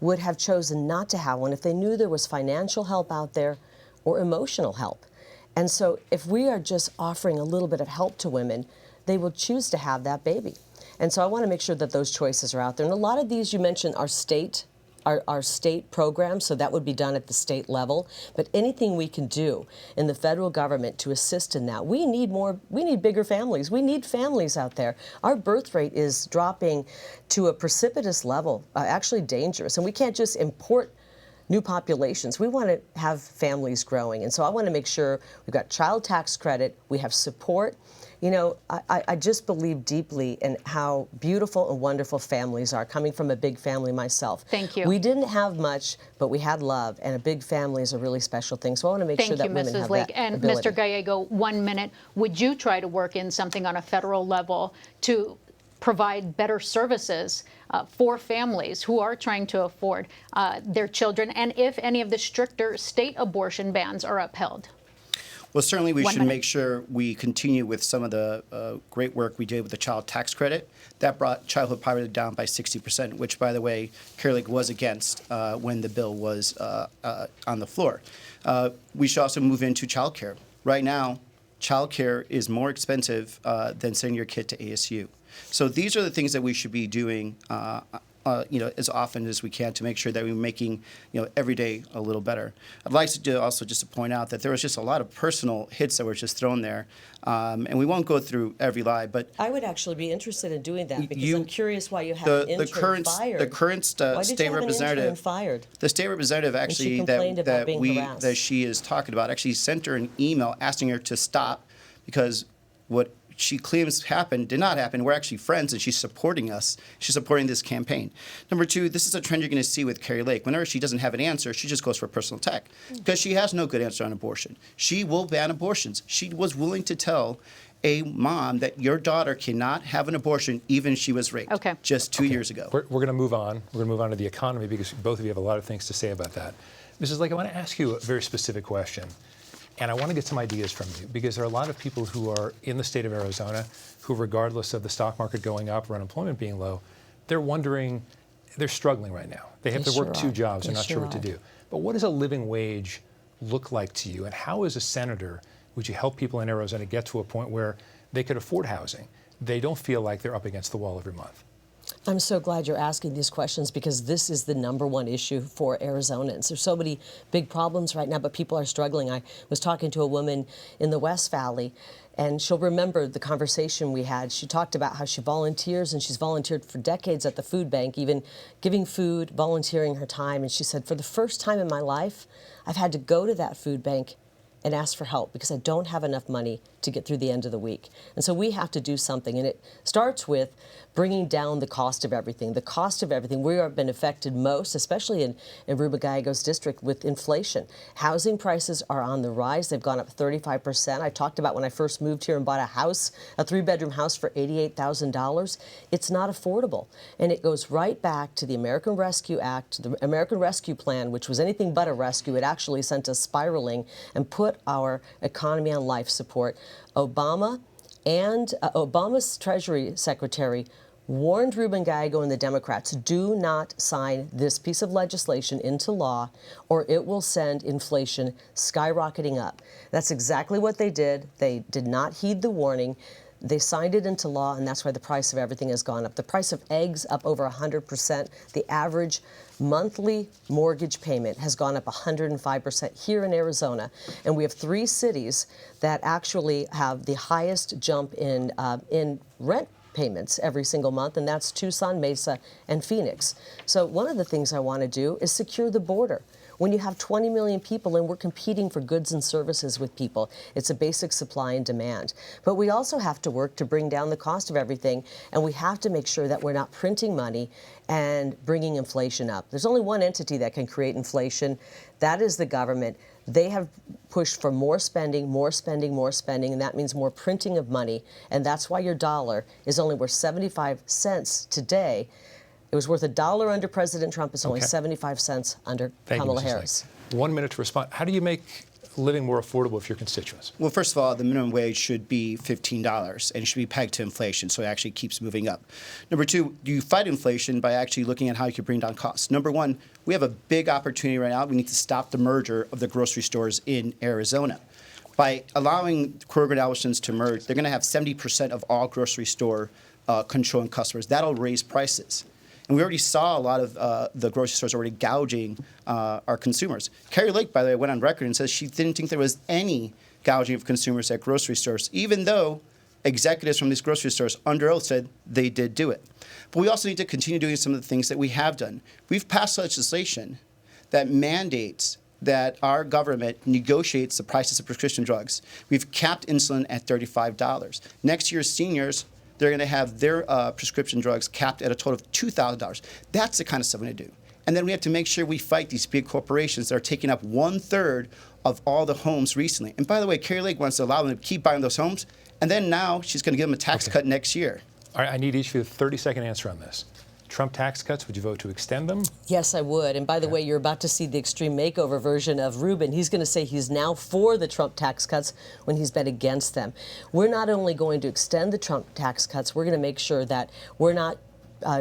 would have chosen not to have one if they knew there was financial help out there or emotional help. And so if we are just offering a little bit of help to women, they will choose to have that baby. And so I want to make sure that those choices are out there. And a lot of these you mentioned are state programs, so that would be done at the state level. But anything we can do in the federal government to assist in that, we need bigger families. We need families out there. Our birth rate is dropping to a precipitous level, actually dangerous. And we can't just import new populations. We want to have families growing. And so I want to make sure we've got child tax credit, we have support. You know, I just believe deeply in how beautiful and wonderful families are, coming from a big family myself. Thank you. We didn't have much, but we had love, and a big family is a really special thing. So I want to make sure that women have Lake. that And ability. Mr. Gallego, 1 minute. Would you try to work in something on a federal level to provide better services for families who are trying to afford their children, and if any of the stricter state abortion bans are upheld? Well, certainly we 1 should minute. make sure we continue with some of the great work we did with the child tax credit. That brought childhood poverty down by 60%, which, by the way, Kari Lake was against when the bill was on the floor. We should also move into child care. Right now, child care is more expensive than sending your kid to ASU. So these are the things that we should be doing as often as we can to make sure that we're making, every day a little better. I'd like to do also just to point out that there was just a lot of personal hits that were just thrown there, and we won't go through every lie, but I would actually be interested in doing that because I'm curious why you have the an intern fired. the current Why did state you have an intern representative fired? The state representative she actually complained about being harassed. that she is talking about actually sent her an email asking her to stop because what she claims happened did not happen. We're actually friends, and she's supporting us. She's supporting this campaign. Number two, this is a trend you're going to see with Kari Lake. Whenever she doesn't have an answer, she just goes for a personal attack because she has no good answer on abortion. She will ban abortions. She was willing to tell a mom that your daughter cannot have an abortion even if she was raped just 2 years ago. We're going to move on. We're going to move on to the economy because both of you have a lot of things to say about that. Mrs. Lake, I want to ask you a very specific question. And I want to get some ideas from you because there are a lot of people who are in the state of Arizona who, regardless of the stock market going up or unemployment being low, they're wondering, they're struggling right now. They have to work two jobs. They're not sure what to do. But what does a living wage look like to you? And how, as a senator, would you help people in Arizona get to a point where they could afford housing? They don't feel like they're up against the wall every month. I'm so glad you're asking these questions because this is the #1 issue for Arizonans. There's so many big problems right now, but people are struggling. I was talking to a woman in the West Valley, and she'll remember the conversation we had. She talked about how she volunteers, and she's volunteered for decades at the food bank, even giving food, volunteering her time. And she said, for the first time in my life, I've had to go to that food bank and ask for help because I don't have enough money to get through the end of the week. And so we have to do something. And it starts with bringing down the cost of everything. The cost of everything. We have been affected most, especially in Ruben Gallego's district, with inflation. Housing prices are on the rise. They've gone up 35%. I talked about when I first moved here and bought a house, a 3-bedroom house for $88,000. It's not affordable. And it goes right back to the American Rescue Act, the American Rescue Plan, which was anything but a rescue. It actually sent us spiraling and put our economy on life support. Obama and Obama's Treasury Secretary warned Ruben Gallego and the Democrats, do not sign this piece of legislation into law or it will send inflation skyrocketing up. That's exactly what they did. They did not heed the warning. They signed it into law, and that's why the price of everything has gone up. The price of eggs up over 100%. The average monthly mortgage payment has gone up 105% here in Arizona. And we have 3 cities that actually have the highest jump in rent payments every single month, and that's Tucson, Mesa, and Phoenix. So one of the things I want to do is secure the border. When you have 20 million people and we're competing for goods and services with people, it's a basic supply and demand. But we also have to work to bring down the cost of everything, and we have to make sure that we're not printing money and bringing inflation up. There's only one entity that can create inflation. That is the government. They have pushed for more spending, more spending, more spending, and that means more printing of money. And that's why your dollar is only worth 75 cents today. It was worth $1 under President Trump. It's only 75 cents under Kamala Harris. 1 minute to respond. How do you make living more affordable for your constituents? Well, first of all, the minimum wage should be $15, and it should be pegged to inflation, so it actually keeps moving up. Number 2, you fight inflation by actually looking at how you can bring down costs. Number 1, we have a big opportunity right now. We need to stop the merger of the grocery stores in Arizona. By allowing Kroger and Albertsons to merge, they're going to have 70% of all grocery store controlling customers. That'll raise prices. And we already saw a lot of the grocery stores already gouging our consumers. Kari Lake, by the way, went on record and says she didn't think there was any gouging of consumers at grocery stores, even though executives from these grocery stores under oath said they did do it. But we also need to continue doing some of the things that we have done. We've passed legislation that mandates that our government negotiates the prices of prescription drugs. We've capped insulin at $35. Next year, seniors, they're going to have their prescription drugs capped at a total of $2,000. That's the kind of stuff we're going to do. And then we have to make sure we fight these big corporations that are taking up 1/3 of all the homes recently. And by the way, Kari Lake wants to allow them to keep buying those homes, and then now she's going to give them a tax cut next year. All right, I need each of you a 30-second answer on this. Trump tax cuts, would you vote to extend them? Yes, I would. And by the way, you're about to see the extreme makeover version of Ruben. He's going to say he's now for the Trump tax cuts when he's been against them. We're not only going to extend the Trump tax cuts, we're going to make sure that we're not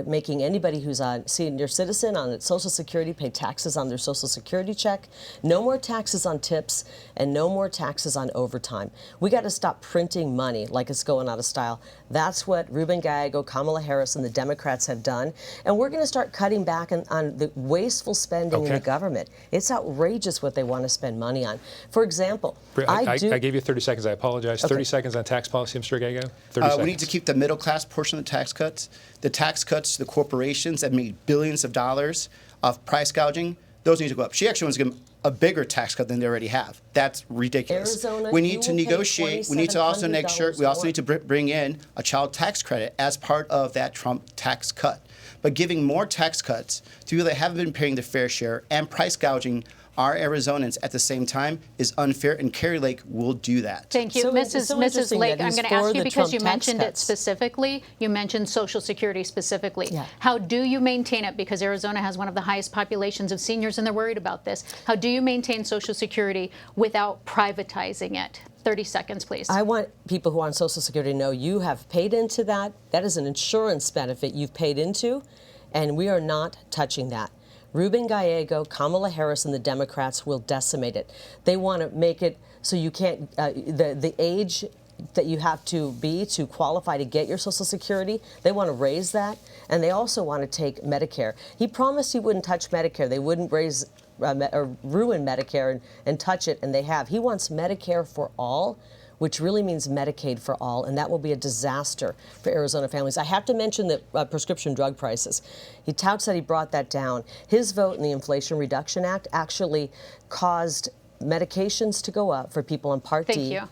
making anybody who's a senior citizen on Social Security pay taxes on their Social Security check. No more taxes on tips and no more taxes on overtime. We got to stop printing money like it's going out of style. That's what Ruben Gallego, Kamala Harris, and the Democrats have done. And we're going to start cutting back on the wasteful spending in the government. It's outrageous what they want to spend money on. For example, I gave you 30 seconds. I apologize. 30 seconds on tax policy, Mr. Gallego? 30 seconds. We need to keep the middle class portion of the tax cuts. The tax cuts to the corporations that made billions of dollars of price gouging, those need to go up. She actually wants to give them a bigger tax cut than they already have. That's ridiculous. Arizona, we need to negotiate. We need to also make sure we also need to bring in a child tax credit as part of that Trump tax cut. But giving more tax cuts to people that haven't been paying their fair share and price gouging our Arizonans at the same time is unfair, and Kari Lake will do that. Thank you. Mrs. Lake, I'm going to ask you because you mentioned it specifically. You mentioned Social Security specifically. Yeah. How do you maintain it? Because Arizona has one of the highest populations of seniors, and they're worried about this. How do you maintain Social Security without privatizing it? 30 seconds, please. I want people who are on Social Security to know you have paid into that. That is an insurance benefit you've paid into, and we are not touching that. Ruben Gallego, Kamala Harris, and the Democrats will decimate it. They want to make it so you can't, the age that you have to be to qualify to get your Social Security, they want to raise that, and they also want to take Medicare. He promised he wouldn't touch Medicare. They wouldn't raise or ruin Medicare and touch it, and they have. He wants Medicare for all, which really means Medicaid for all, and that will be a disaster for Arizona families. I have to mention the prescription drug prices. He touts that he brought that down. His vote in the Inflation Reduction Act actually caused medications to go up for people on Part Thank D. you.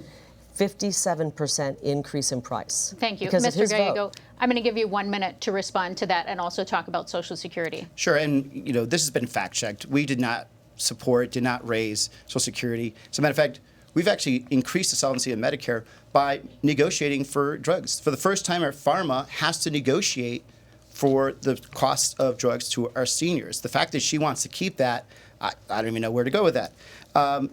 57% increase in price. Thank you. Because of Mr. his Gallego, vote. I'm going to give you 1 minute to respond to that and also talk about Social Security. Sure, and this has been fact-checked. We did not support, did not raise Social Security. As a matter of fact, we've actually increased the solvency of Medicare by negotiating for drugs. For the first time, our pharma has to negotiate for the cost of drugs to our seniors. The fact that she wants to keep that, I don't even know where to go with that.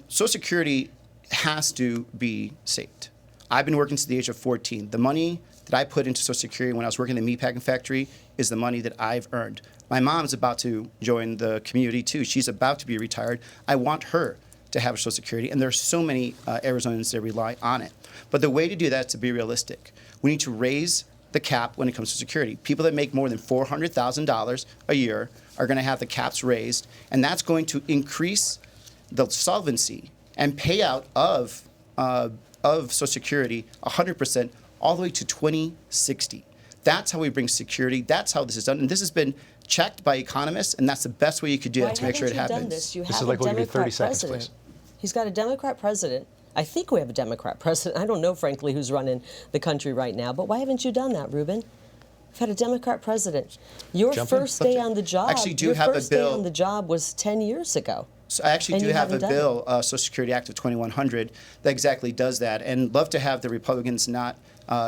Social Security has to be saved. I've been working since the age of 14. The money that I put into Social Security when I was working in the meatpacking factory is the money that I've earned. My mom's about to join the community too. She's about to be retired. I want her to have Social Security, and there's so many Arizonans that rely on it. But the way to do that is to be realistic. We need to raise the cap when it comes to security. People that make more than $400,000 a year are going to have the caps raised, and that's going to increase the solvency and payout of Social Security 100% all the way to 2060. That's how we bring security. That's how this is done. And this has been checked by economists, and that's the best way you could do that to make sure it happens. This is have like a we'll give you 30 Democrat seconds, president. please. He's got a Democrat president. I think we have a Democrat president. I don't know, frankly, who's running the country right now. But why haven't you done that, Ruben? We've had a Democrat president. Your first day on the job. Actually, do your have a first day bill. on the job was 10 years ago. So I actually And do you have a haven't done bill, Social Security Act of 2100, that exactly does that. And love to have the Republicans not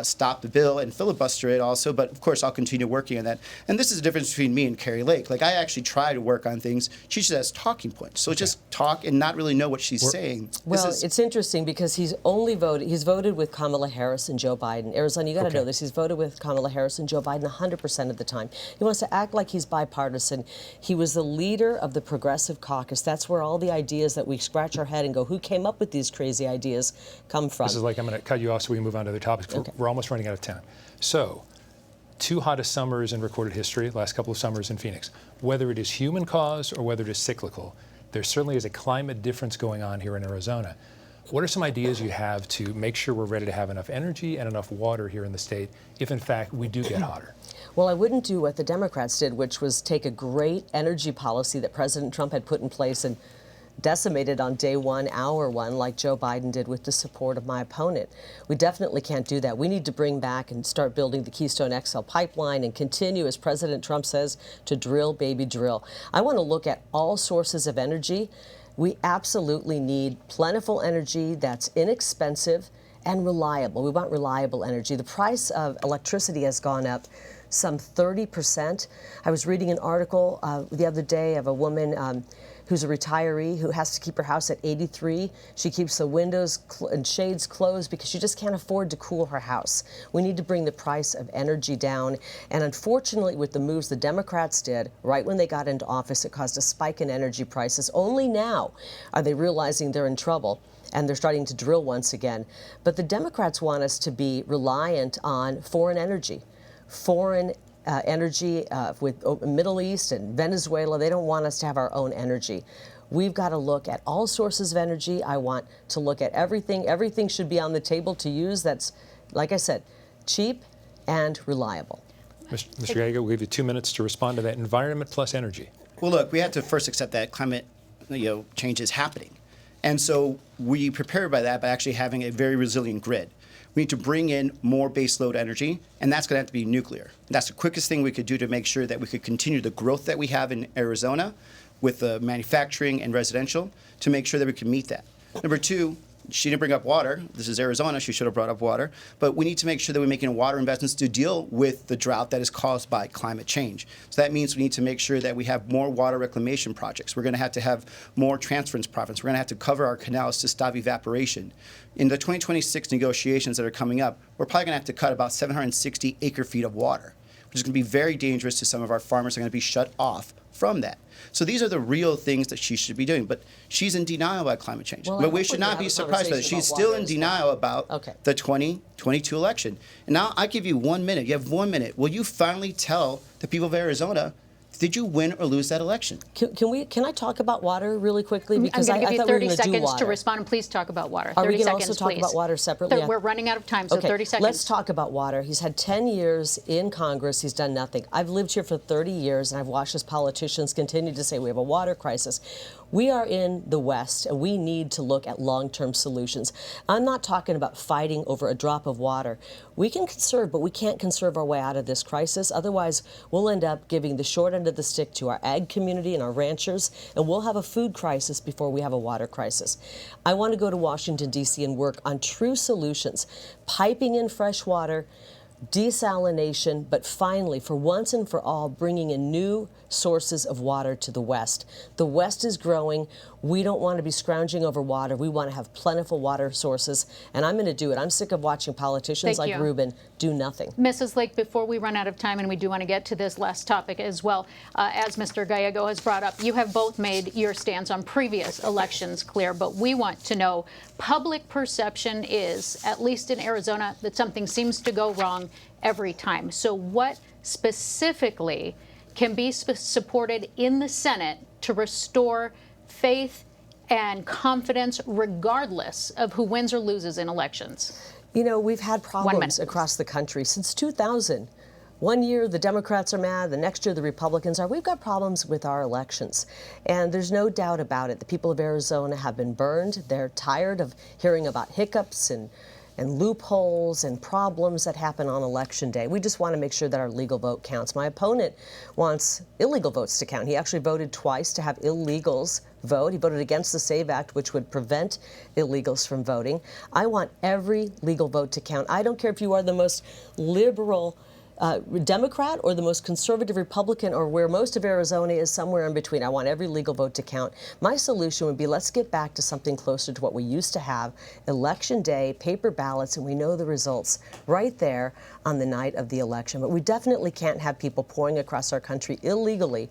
stop the bill and filibuster it also. But of course, I'll continue working on that. And this is the difference between me and Kari Lake. Like, I actually try to work on things. She just has talking points. So just talk and not really know what she's saying. Well, it's interesting because he's voted with Kamala Harris and Joe Biden. Arizona, you got to know this. He's voted with Kamala Harris and Joe Biden 100% of the time. He wants to act like he's bipartisan. He was the leader of the Progressive Caucus. That's where all the ideas that we scratch our head and go, who came up with these crazy ideas, come from. This is like, I'm going to cut you off so we can move on to other topics. Okay. We're almost running out of time. So, 2 hottest summers in recorded history, last couple of summers in Phoenix. Whether it is human caused or whether it is cyclical, there certainly is a climate difference going on here in Arizona. What are some ideas you have to make sure we're ready to have enough energy and enough water here in the state if, in fact, we do get hotter? Well, I wouldn't do what the Democrats did, which was take a great energy policy that President Trump had put in place and decimated on day one, hour one, like Joe Biden did with the support of my opponent. We definitely can't do that. We need to bring back and start building the Keystone XL pipeline and continue, as President Trump says, to drill, baby, drill. I want to look at all sources of energy. We absolutely need plentiful energy that's inexpensive and reliable. We want reliable energy. The price of electricity has gone up some 30%. I was reading an article the other day of a woman who's a retiree who has to keep her house at 83. She keeps the windows and shades closed because she just can't afford to cool her house. We need to bring the price of energy down. And unfortunately, with the moves the Democrats did right when they got into office, it caused a spike in energy prices. Only now are they realizing they're in trouble, and they're starting to drill once again. But the Democrats want us to be reliant on foreign energy. Foreign energy with Middle East and Venezuela. They don't want us to have our own energy. We've got to look at all sources of energy. I want to look at everything. Everything should be on the table to use that's, like I said, cheap and reliable. Mr. Gallego, we'll give you 2 minutes to respond to that. Environment plus energy. Well, look, we have to first accept that climate change is happening. And so we prepare by that by actually having a very resilient grid. We need to bring in more baseload energy, and that's going to have to be nuclear. That's the quickest thing we could do to make sure that we could continue the growth that we have in Arizona with the manufacturing and residential to make sure that we can meet that. Number 2, she didn't bring up water. This is Arizona. She should have brought up water. But we need to make sure that we're making water investments to deal with the drought that is caused by climate change. So that means we need to make sure that we have more water reclamation projects. We're going to have more transference projects. We're going to have to cover our canals to stop evaporation. In the 2026 negotiations that are coming up, we're probably going to have to cut about 760 acre-feet of water, which is going to be very dangerous to some of our farmers. Are going to be shut off from that. So these are the real things that she should be doing. But she's in denial about climate change. Well, but we should not be surprised by that. She's still in denial about the 2022 election. And now I give you 1 minute. You have 1 minute. Will you finally tell the people of Arizona, did you win or lose that election? Can I talk about water really quickly? Because I'm going to give you 30 seconds to water. respond, and please talk about water. Are 30 we going to seconds, also talk please. about water separately? We're running out of time, so okay, 30 seconds. Let's talk about water. He's had 10 years in Congress. He's done nothing. I've lived here for 30 years, and I've watched as politicians continue to say we have a water crisis. We are in the West, and we need to look at long-term solutions. I'm not talking about fighting over a drop of water. We can conserve, but we can't conserve our way out of this crisis. Otherwise, we'll end up giving the short end of the stick to our ag community and our ranchers, and we'll have a food crisis before we have a water crisis. I want to go to Washington, D.C. and work on true solutions, piping in fresh water, desalination, but finally, for once and for all, bringing in new sources of water to the West. The West is growing. We don't want to be scrounging over water. We want to have plentiful water sources, and I'm going to do it. I'm sick of watching politicians like Ruben do nothing. Mrs. Lake, before we run out of time, and we do want to get to this last topic as well, as Mr. Gallego has brought up, you have both made your stance on previous elections clear, but we want to know, public perception is, at least in Arizona, that something seems to go wrong every time. So what specifically can be supported in the Senate to restore faith and confidence regardless of who wins or loses in elections? You know, we've had problems across the country since 2000. One year the Democrats are mad, the next year the Republicans are. We've got problems with our elections, and there's no doubt about it. The people of Arizona have been burned. They're tired of hearing about hiccups and loopholes and problems that happen on Election Day. We just want to make sure that our legal vote counts. My opponent wants illegal votes to count. He actually voted twice to have illegals vote. He voted against the SAVE Act, which would prevent illegals from voting. I want every legal vote to count. I don't care if you are the most liberal Democrat or the most conservative Republican, or where most of Arizona is, somewhere in between. I want every legal vote to count. My solution would be, let's get back to something closer to what we used to have. Election day, paper ballots, and we know the results right there on the night of the election. But we definitely can't have people pouring across our country illegally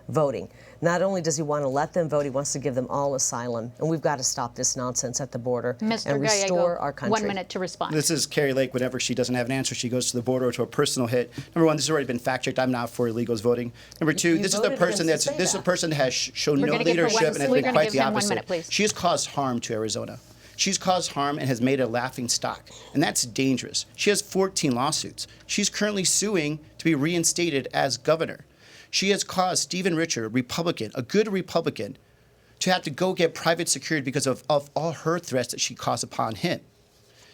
voting. Not only does he want to let them vote, he wants to give them all asylum. And we've got to stop this nonsense at the border and restore our country. 1 minute to respond. This is Kari Lake. Whenever she doesn't have an answer, she goes to the border to a personal hit. Number one, this has already been fact-checked. I'm not for illegals voting. Number two, this is a person that has shown no leadership and has been quite the opposite. She has caused harm to Arizona. She's caused harm and has made it a laughing stock, and that's dangerous. She has 14 lawsuits. She's currently suing to be reinstated as governor. She has caused Stephen Richer, a Republican, a good Republican, to have to go get private security because of all her threats that she caused upon him,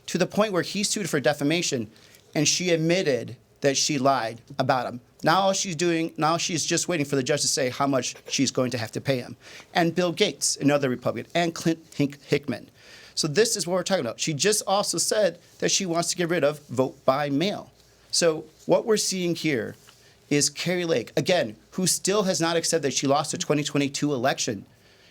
to the point where he sued for defamation, and she admitted that she lied about him. Now she's just waiting for the judge to say how much she's going to have to pay him. And Bill Gates, another Republican, and Clint Hickman. So this is what we're talking about. She just also said that she wants to get rid of vote by mail. So what we're seeing here is Kari Lake, again, who still has not accepted that she lost the 2022 election.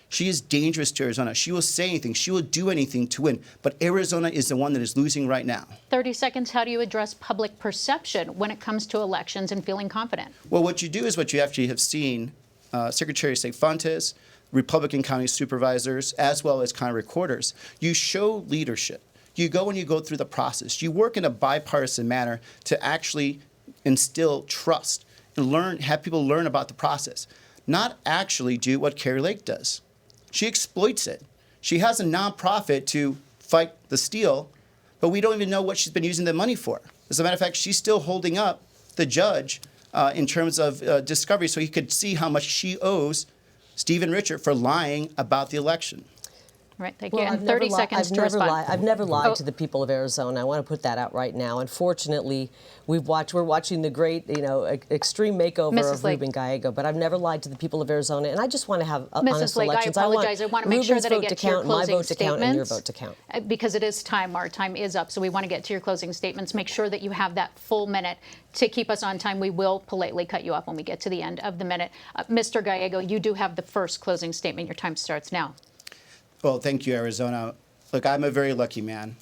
She is dangerous to Arizona. She will say anything. She will do anything to win. But Arizona is the one that is losing right now. 30 seconds. How do you address public perception when it comes to elections and feeling confident? Well, what you do is what you actually have seen Secretary of State Fontes, Republican county supervisors, as well as county recorders. You show leadership. You go and you go through the process. You work in a bipartisan manner to actually instill trust and have people learn about the process, not actually do what Kari Lake does. She exploits it. She has a nonprofit to fight the steal, but we don't even know what she's been using the money for. As a matter of fact, she's still holding up the judge in terms of discovery so he could see how much she owes Stephen Richer for lying about the election. Right, thank you. And 30 seconds to respond. I've never lied to the people of Arizona. I want to put that out right now. Unfortunately, we're watching the great, extreme makeover of Ruben Gallego, but I've never lied to the people of Arizona, and I just want to have honest elections. I apologize. I want to make sure that I get to your closing statements. My vote to count and your vote to count. Because it is time. Our time is up, so we want to get to your closing statements. Make sure that you have that full minute to keep us on time. We will politely cut you off when we get to the end of the minute. Mr. Gallego, you do have the first closing statement. Your time starts now. Well, thank you, Arizona. Look, I'm a very lucky man.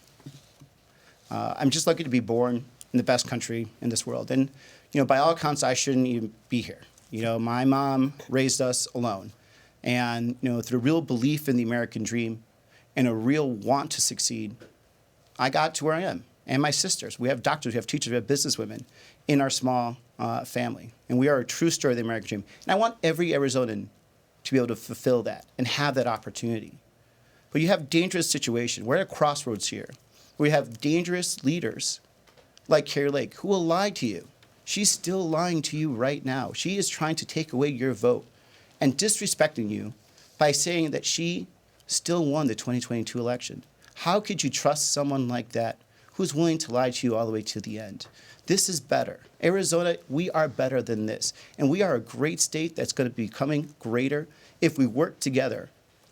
I'm just lucky to be born in the best country in this world. And, by all accounts, I shouldn't even be here. My mom raised us alone. And, through real belief in the American dream and a real want to succeed, I got to where I am. And my sisters. We have doctors, we have teachers, we have businesswomen in our small family. And we are a true story of the American dream. And I want every Arizonan to be able to fulfill that and have that opportunity. But you have dangerous situation. We're at a crossroads here. We have dangerous leaders like Kari Lake who will lie to you. She's still lying to you right now. She is trying to take away your vote and disrespecting you by saying that she still won the 2022 election. How could you trust someone like that who's willing to lie to you all the way to the end? This is better. Arizona, we are better than this. And we are a great state that's going to be becoming greater if we work together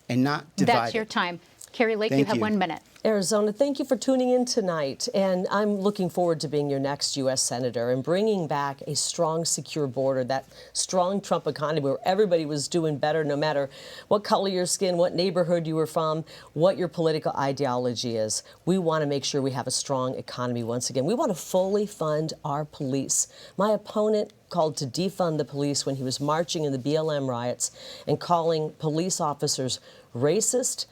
and not divided. That's your time. Kari Lake, Thank you have you. 1 minute. Arizona, thank you for tuning in tonight. And I'm looking forward to being your next U.S. Senator and bringing back a strong, secure border, that strong Trump economy where everybody was doing better no matter what color your skin, what neighborhood you were from, what your political ideology is. We want to make sure we have a strong economy once again. We want to fully fund our police. My opponent called to defund the police when he was marching in the BLM riots and calling police officers racist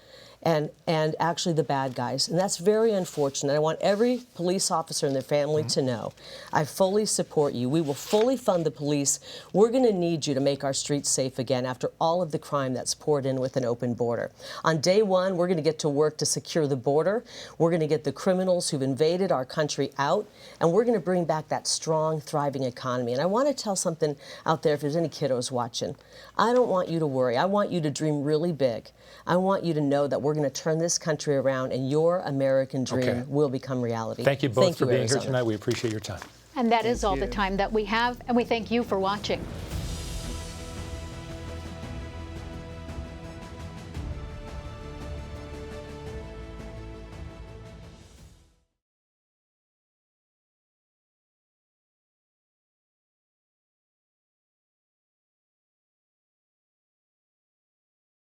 and actually the bad guys. And that's very unfortunate. I want every police officer and their family to know I fully support you. We will fully fund the police. We're going to need you to make our streets safe again after all of the crime that's poured in with an open border. On day one, we're going to get to work to secure the border. We're going to get the criminals who've invaded our country out, and we're going to bring back that strong, thriving economy. And I want to tell something out there if there's any kiddos watching. I don't want you to worry. I want you to dream really big. I want you to know that we're going to turn this country around and your American dream will become reality. Thank you both for being Arizona. here tonight. We appreciate your time. And that is all the time that we have, and we thank you for watching.